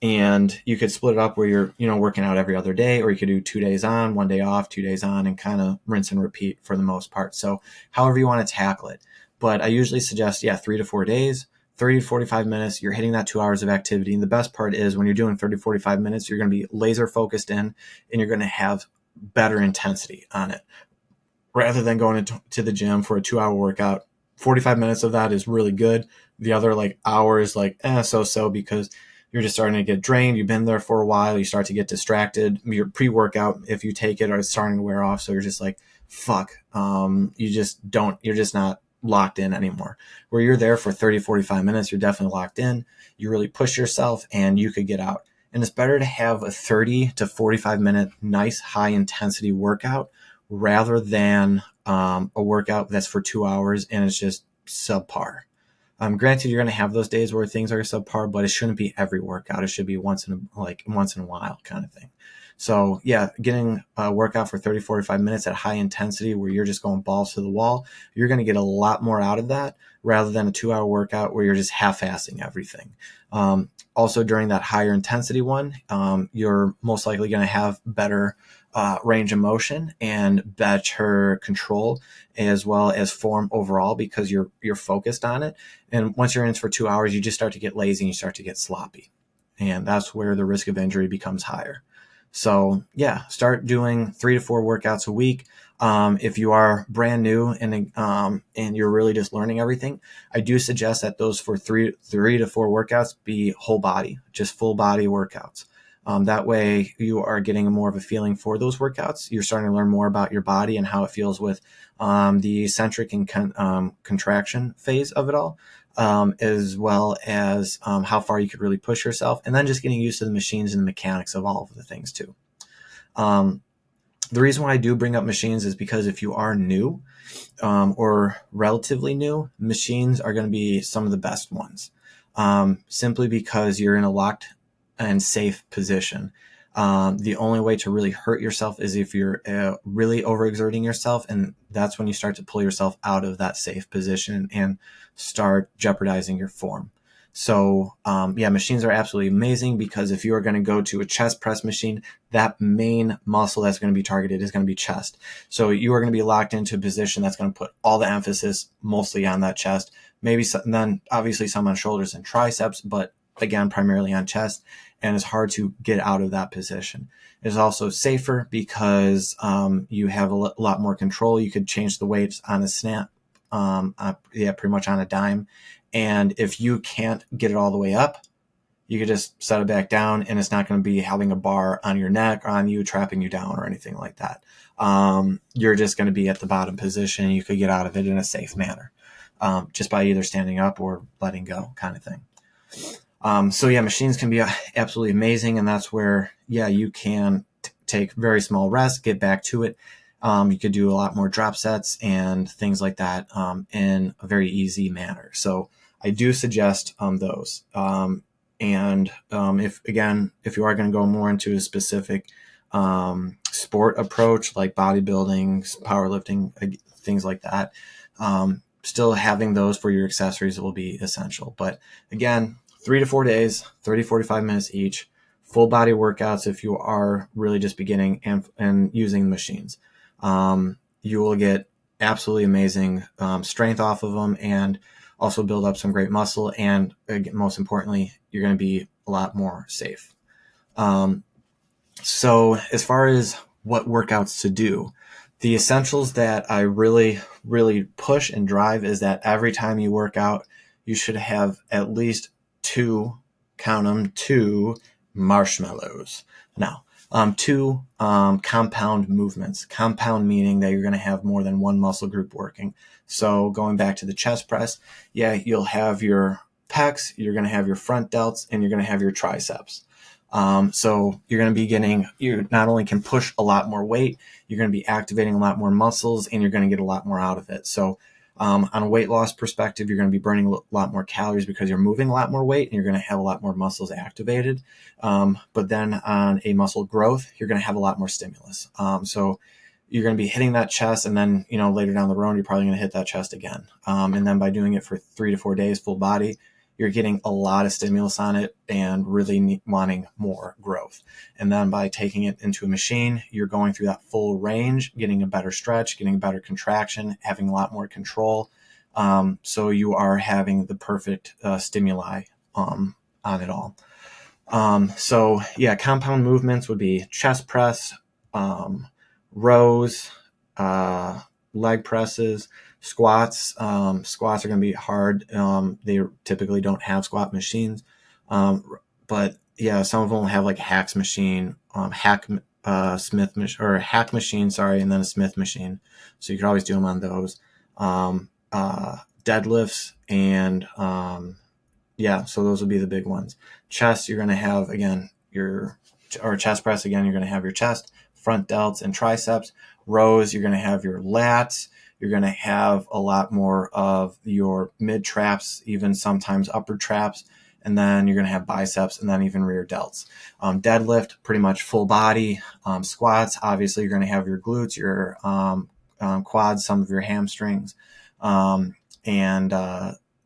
And you could split it up where you're, working out every other day, or you could do 2 days on, 1 day off, 2 days on, and kind of rinse and repeat for the most part. So however you want to tackle it. But I usually suggest, 3 to 4 days, 30 to 45 minutes, you're hitting that 2 hours of activity. And the best part is when you're doing 30 to 45 minutes, you're going to be laser focused in and you're going to have better intensity on it. Rather than going to the gym for a 2 hour workout, 45 minutes of that is really good. The other hour is so because you're just starting to get drained. You've been there for a while. You start to get distracted. Your pre-workout, if you take it, is starting to wear off. So you're just like, fuck. You're just not locked in anymore. Where you're there for 30, 45 minutes, you're definitely locked in. You really push yourself and you could get out. And it's better to have a 30 to 45 minute nice high intensity workout rather than a workout that's for 2 hours and it's just subpar. Granted, you're going to have those days where things are subpar, but it shouldn't be every workout. It should be once in a while kind of thing. So getting a workout for 30, 45 minutes at high intensity where you're just going balls to the wall, you're going to get a lot more out of that rather than a 2 hour workout where you're just half-assing everything. Also during that higher intensity one, you're most likely going to have better range of motion and better control as well as form overall because you're focused on it. And once you're in for 2 hours, you just start to get lazy and you start to get sloppy. And that's where the risk of injury becomes higher. So start doing 3 to 4 workouts a week. If you are brand new and you're really just learning everything, I do suggest that those for three to 4 workouts be whole body, just full body workouts. That way you are getting more of a feeling for those workouts. You're starting to learn more about your body and how it feels with the eccentric and contraction phase of it all, as well as how far you could really push yourself, and then just getting used to the machines and the mechanics of all of the things too. The reason why I do bring up machines is because if you are new or relatively new, machines are going to be some of the best ones, simply because you're in a locked and safe position. The only way to really hurt yourself is if you're really overexerting yourself, and that's when you start to pull yourself out of that safe position and start jeopardizing your form. So yeah, machines are absolutely amazing, because if you are going to go to a chest press machine, that main muscle that's going to be targeted is going to be chest. So you are going to be locked into a position that's going to put all the emphasis mostly on that chest, maybe some, then obviously some on shoulders and triceps, but again, primarily on chest. And it's hard to get out of that position. It's also safer because you have a lot more control. You could change the weights on a snap, yeah, pretty much on a dime. And if you can't get it all the way up, you could just set it back down, and it's not going to be having a bar on your neck or on you, trapping you down or anything like that. You're just going to be at the bottom position. You could get out of it in a safe manner, just by either standing up or letting go, kind of thing. So yeah, machines can be absolutely amazing. And that's where, yeah, you can take very small rests, get back to it. You could do a lot more drop sets and things like that in a very easy manner. So I do suggest those. If you are going to go more into a specific sport approach, like bodybuilding, powerlifting, things like that, still having those for your accessories will be essential. But again, 3 to 4 days, 30, 45 minutes each, full body workouts if you are really just beginning and using machines. You will get absolutely amazing strength off of them, and also build up some great muscle. And most importantly, you're going to be a lot more safe. So as far as what workouts to do, the essentials that I really, really push and drive is that every time you work out, you should have at least two marshmallows. Now, two compound movements. Compound meaning that you're going to have more than one muscle group working. So going back to the chest press, yeah, you'll have your pecs, you're going to have your front delts, and you're going to have your triceps. So you're going to be you not only can push a lot more weight, you're going to be activating a lot more muscles, and you're going to get a lot more out of it. So on a weight loss perspective, you're going to be burning a lot more calories because you're moving a lot more weight, and you're going to have a lot more muscles activated. But then on a muscle growth, you're going to have a lot more stimulus. So you're going to be hitting that chest, and then, later down the road, you're probably going to hit that chest again. And then by doing it for 3 to 4 days, full body, you're getting a lot of stimulus on it and really wanting more growth. And then by taking it into a machine, you're going through that full range, getting a better stretch, getting a better contraction, having a lot more control. So you are having the perfect stimuli on it all. So yeah, compound movements would be chest press, rows, leg presses, squats. Squats are going to be hard. They typically don't have squat machines. But yeah, some of them have like a Hack machine, hack machine, sorry, and then a Smith machine. So you could always do them on those. Deadlifts and, yeah, so those would be the big ones. Chest, you're going to have, chest press, again, you're going to have your chest, front delts, and triceps. Rows, you're going to have your lats. You're going to have a lot more of your mid traps, even sometimes upper traps. And then you're going to have biceps, and then even rear delts. Deadlift, pretty much full body. Squats, obviously, you're going to have your glutes, your quads, some of your hamstrings.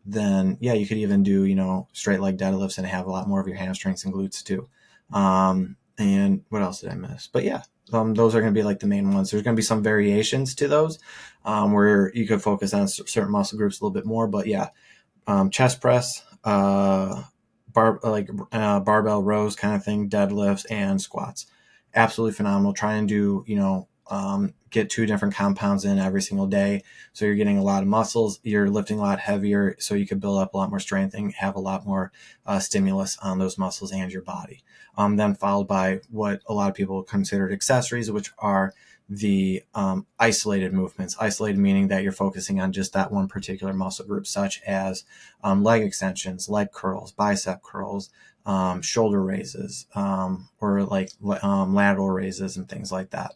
Then, yeah, you could even do, straight leg deadlifts and have a lot more of your hamstrings and glutes too. And what else did I miss? But yeah, those are going to be like the main ones. There's going to be some variations to those where you could focus on certain muscle groups a little bit more. But yeah, chest press, barbell rows kind of thing, deadlifts, and squats. Absolutely phenomenal. Try and do, get 2 different compounds in every single day. So you're getting a lot of muscles, you're lifting a lot heavier, so you could build up a lot more strength and have a lot more stimulus on those muscles and your body. Then followed by what a lot of people consider accessories, which are the isolated movements. Isolated meaning that you're focusing on just that one particular muscle group, such as leg extensions, leg curls, bicep curls, shoulder raises, or like lateral raises and things like that.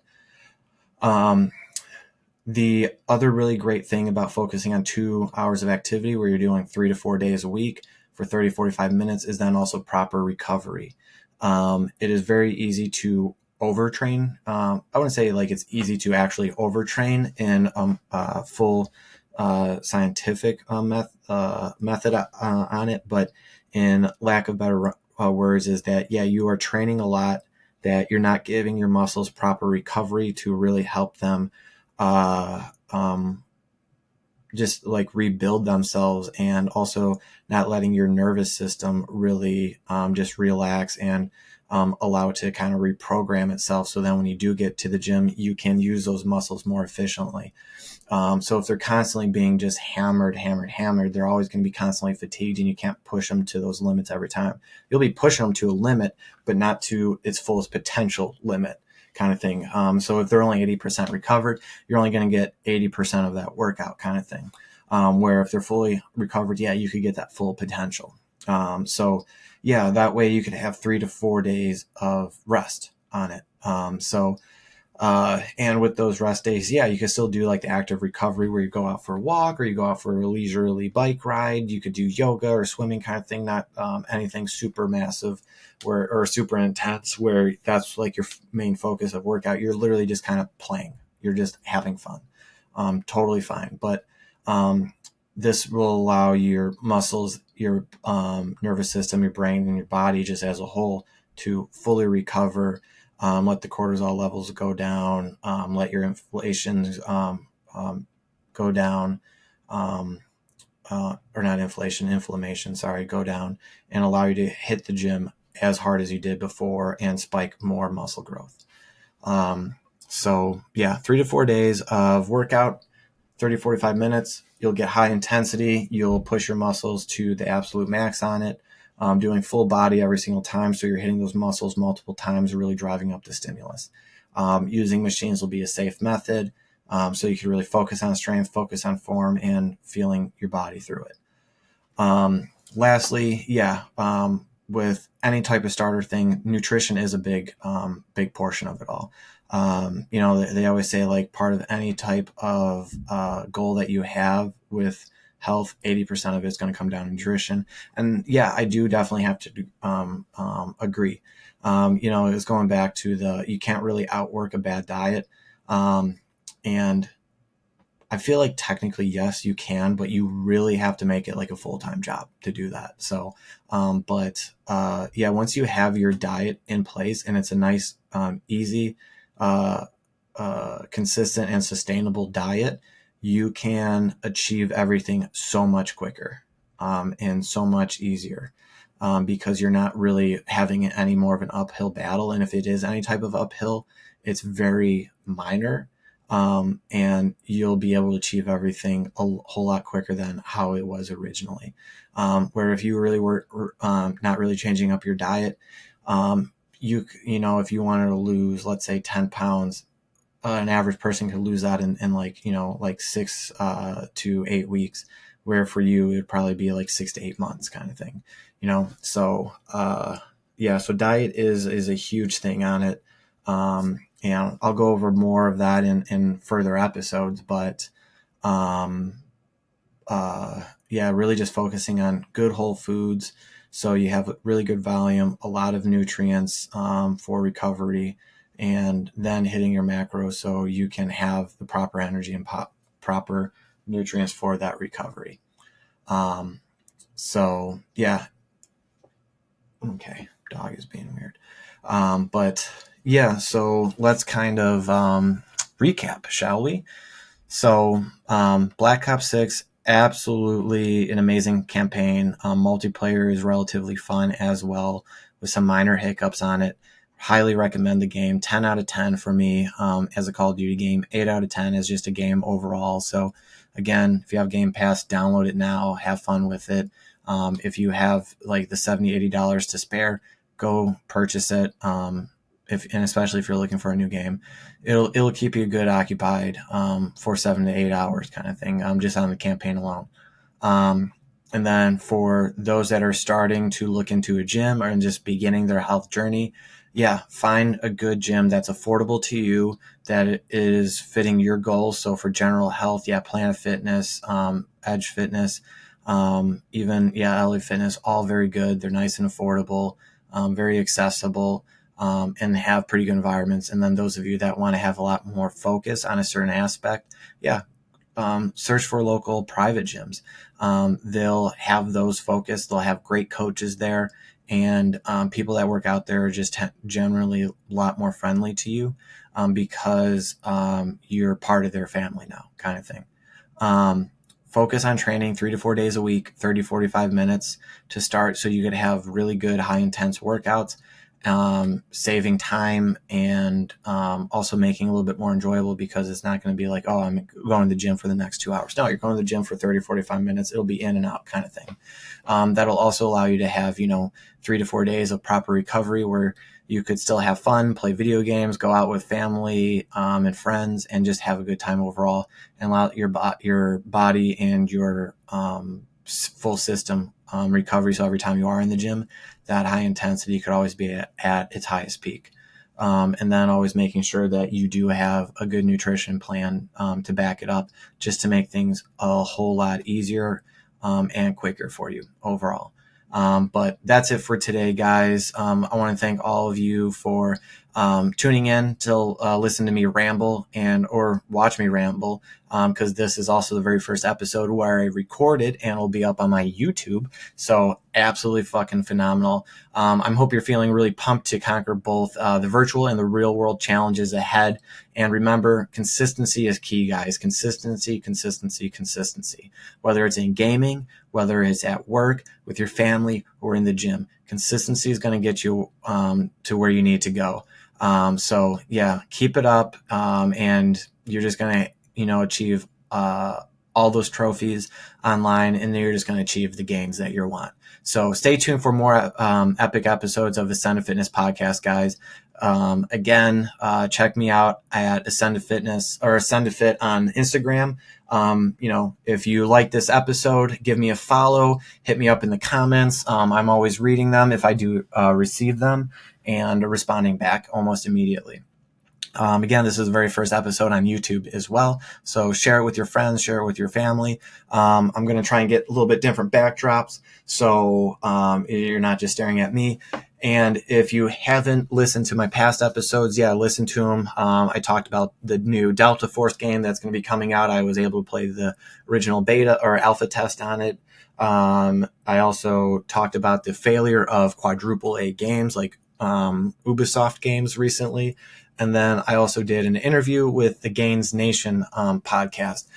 The other really great thing about focusing on 2 hours of activity where you're doing 3 to 4 days a week for 30, 45 minutes is then also proper recovery. It is very easy to overtrain. I wouldn't say like it's easy to actually overtrain in a full scientific method on it, but in lack of better words, is that yeah, you are training a lot, that you're not giving your muscles proper recovery to really help them uh, um, just like rebuild themselves, and also not letting your nervous system really just relax and allow it to kind of reprogram itself, so then when you do get to the gym, you can use those muscles more efficiently. So if they're constantly being just hammered, they're always going to be constantly fatigued, and you can't push them to those limits every time. You'll be pushing them to a limit, but not to its fullest potential limit, kind of thing. So if they're only 80% recovered, you're only going to get 80% of that workout, kind of thing. Where if they're fully recovered, yeah, you could get that full potential. So yeah, that way you could have 3 to 4 days of rest on it. And with those rest days, yeah, you can still do like the active recovery where you go out for a walk or you go out for a leisurely bike ride. You could do yoga or swimming, kind of thing, not anything super massive or super intense where that's like your main focus of workout. You're literally just kind of playing. You're just having fun. Totally fine. But this will allow your muscles, your nervous system, your brain, and your body just as a whole to fully recover. Let the cortisol levels go down, let your inflations go down, or not inflammation, sorry, go down, and allow you to hit the gym as hard as you did before and spike more muscle growth. So yeah, 3 to 4 days of workout, 30, 45 minutes, you'll get high intensity. You'll push your muscles to the absolute max on it, doing full body every single time. So you're hitting those muscles multiple times, really driving up the stimulus. Using machines will be a safe method. So you can really focus on strength, focus on form, and feeling your body through it. Lastly, yeah, with any type of starter thing, nutrition is a big portion of it all. They always say like part of any type of goal that you have with health, 80% of it's going to come down to nutrition. And yeah, I do definitely have to agree. It's going back to you can't really outwork a bad diet. And I feel like technically, yes, you can, but you really have to make it like a full-time job to do that. So, yeah, once you have your diet in place and it's a nice, easy, consistent and sustainable diet, you can achieve everything so much quicker, and so much easier, because you're not really having any more of an uphill battle. And if it is any type of uphill, it's very minor. And you'll be able to achieve everything a whole lot quicker than how it was originally. Where if you really were not really changing up your diet, if you wanted to lose, let's say 10 pounds, an average person could lose that in like 6 to 8 weeks, where for you, it'd probably be like 6 to 8 months kind of thing, So, yeah, so diet is a huge thing on it. And I'll go over more of that in further episodes, but, yeah, really just focusing on good whole foods. So you have really good volume, a lot of nutrients, for recovery, and then hitting your macros so you can have the proper energy and proper nutrients for that recovery. So yeah. Okay. Dog is being weird. But yeah, so let's kind of recap, shall we? So Black Ops 6, absolutely an amazing campaign. Multiplayer is relatively fun as well, with some minor hiccups on it. Highly recommend the game. 10 out of 10 for me as a Call of Duty game. 8 out of 10 is just a game overall. So again, if you have Game Pass, download it now. Have fun with it. If you have like the $70, $80 to spare, go purchase it. And especially if you're looking for a new game, it'll keep you good occupied for 7 to 8 hours, kind of thing, just on the campaign alone. And then for those that are starting to look into a gym or just beginning their health journey, yeah, find a good gym that's affordable to you, that is fitting your goals. So for general health, yeah, Planet Fitness, Edge Fitness, even, yeah, LA Fitness, all very good. They're nice and affordable, very accessible, and have pretty good environments. And then those of you that want to have a lot more focus on a certain aspect, yeah, search for local private gyms. They'll have those focused. They'll have great coaches there, and people that work out there are just generally a lot more friendly to you because you're part of their family now, kind of thing. Focus on training 3 to 4 days a week, 30, 45 minutes to start, so you could have really good high intense workouts, saving time and also making it a little bit more enjoyable, because it's not going to be like, oh, I'm going to the gym for the next 2 hours. No, you're going to the gym for 30, 45 minutes. It'll be in and out kind of thing. That'll also allow you to have, 3 to 4 days of proper recovery where you could still have fun, play video games, go out with family and friends, and just have a good time overall, and allow your body and your full system recovery. So every time you are in the gym, that high intensity could always be at its highest peak. And then always making sure that you do have a good nutrition plan to back it up, just to make things a whole lot easier and quicker for you overall. But that's it for today, guys. I want to thank all of you for tuning in to listen to me ramble or watch me ramble, because this is also the very first episode where I recorded and will be up on my YouTube. So absolutely fucking phenomenal. I hope you're feeling really pumped to conquer both the virtual and the real world challenges ahead. And remember, consistency is key, guys. Consistency. Whether it's in gaming, whether it's at work, with your family, or in the gym, consistency is going to get you to where you need to go. So yeah, keep it up, and you're just going to, achieve all those trophies online, and then you're just going to achieve the gains that you want. So stay tuned for more epic episodes of Ascended Fitness Podcast, guys. Again, check me out at Ascended Fitness or Ascended Fit on Instagram. If you like this episode, give me a follow, hit me up in the comments. I'm always reading them if I do receive them, and responding back almost immediately. Again, this is the very first episode on YouTube as well. So share it with your friends, share it with your family. I'm going to try and get a little bit different backdrops, so you're not just staring at me. And if you haven't listened to my past episodes, listen to them. I talked about the new Delta Force game that's going to be coming out. I was able to play the original beta or alpha test on it. I also talked about the failure of quadruple A games like Ubisoft games recently. And then I also did an interview with the Gains Nation podcast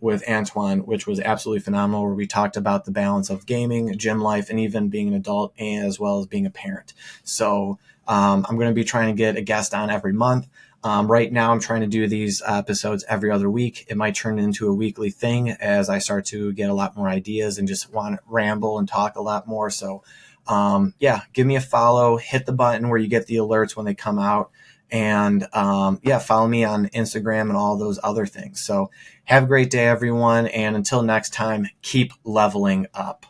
with Antoine, which was absolutely phenomenal, where we talked about the balance of gaming, gym life, and even being an adult, as well as being a parent. So I'm going to be trying to get a guest on every month. Right now, I'm trying to do these episodes every other week. It might turn into a weekly thing as I start to get a lot more ideas and just want to ramble and talk a lot more. So give me a follow, hit the button where you get the alerts when they come out. And follow me on Instagram and all those other things. So have a great day, everyone. And until next time, keep leveling up.